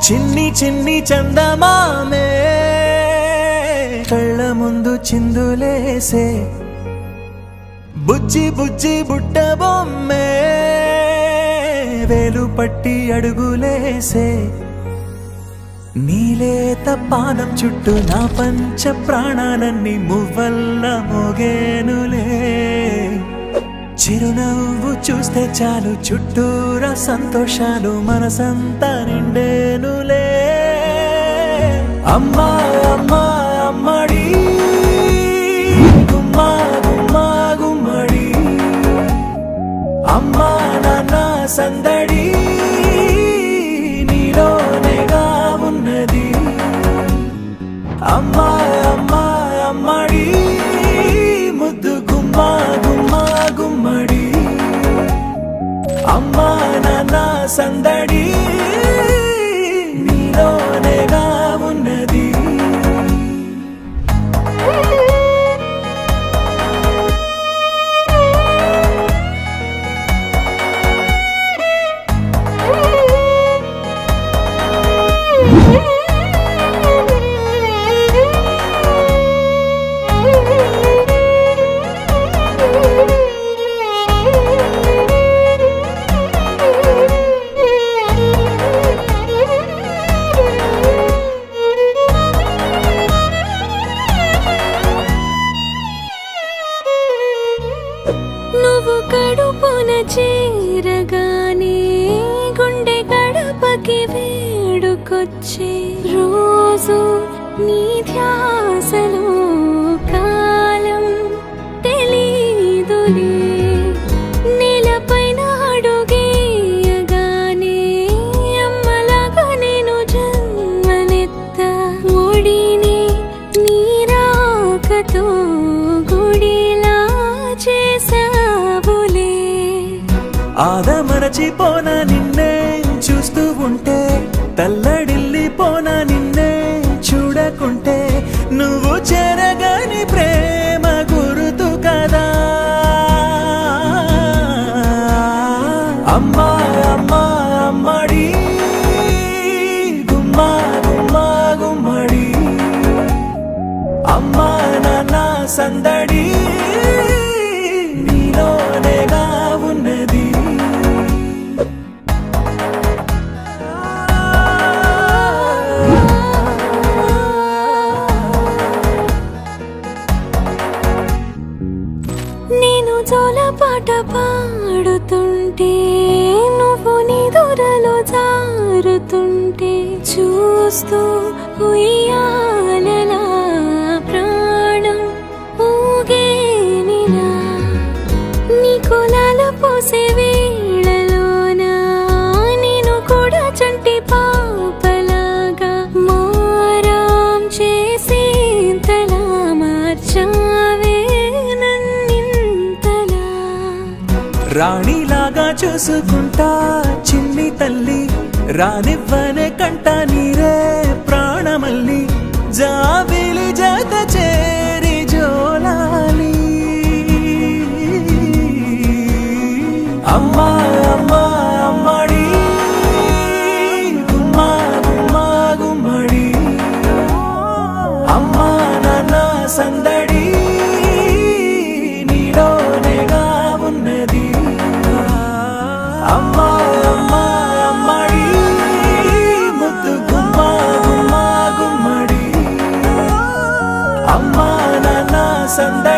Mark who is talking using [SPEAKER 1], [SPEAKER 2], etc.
[SPEAKER 1] చిన్ని చిన్ని చందమామే కళ్ళ ముందు చిందులేసే బుజ్జి బుజ్జి బుట్ట బొమ్మే వేలు పట్టి అడుగులేసే నీలేత పానం చుట్టూ నా పంచ ప్రాణాలన్నీ మువ్వల్ల మోగేనులే చిరునవ్వు చూస్తే చాలు చుట్టూరా సంతోషాలు మనసంతా నిండేనులే అమ్మా అమ్మా అమ్మడి గుమ్మా గుమ్మా గుమ్మడి అమ్మా నాన్న సందడి నీలోనేగా ఉన్నది అమ్మా అమ్మా అమ్మడి ముద్దు గుమ్మా గుమ్మా గుమ్మడి అమ్మా నాన్న సందడి నీలోనేగా ఉన్నది
[SPEAKER 2] నువ్వు కడుపున చేరగానే గుండె గడపకి వేడుకొచ్చే రోజు నీ ధ్యాసలో కాలం తెలీదులే నేలపైన అడుగేయగానే అమ్మలాగా నేను జన్మనెత్త ఒడిని నీ రాకతో గుడిలా చేసావులే
[SPEAKER 1] ఆదమరచిపోనా నిన్నే చూస్తూ ఉంటే తల్లడిల్లిపోనా నిన్నే చూడకుంటే నువ్వు చెరగని ప్రేమ గురుతు కదా అమ్మా అమ్మా అమ్మడి గుమ్మా గుమ్మా గుమ్మడి అమ్మా నాన్న సందడి నీలోనేగా ఉన్నది
[SPEAKER 2] నేను జోలపాట పాడుతుంటే నువ్వు నిదురలో జారుతుంటే చూస్తూ ఉయ్యాలలా ప్రాణం ఊగేనిలా నీకు లాల పోసే వేళలోన నేను కూడా చంటి పాపలాగా మారాం చేసేంతలా మార్చావే నన్నింతలా
[SPEAKER 1] రాణిలాగా చూసుకుంటా చిన్ని తల్లి రానివ్వనే కంట నీరే ప్రాణమల్లి జాబిలి జత చేరి జోలాలి అమ్మా అమ్మా అమ్మడి గుమ్మా గుమ్మా గుమ్మడి అమ్మా నాన్న సందడి నీలోనేగా ఉన్నది అమ్మా అమ్మా అమ్మడి ముద్దు గుమ్మా గుమ్మా గుమ్మడి అమ్మా నాన్న సందడి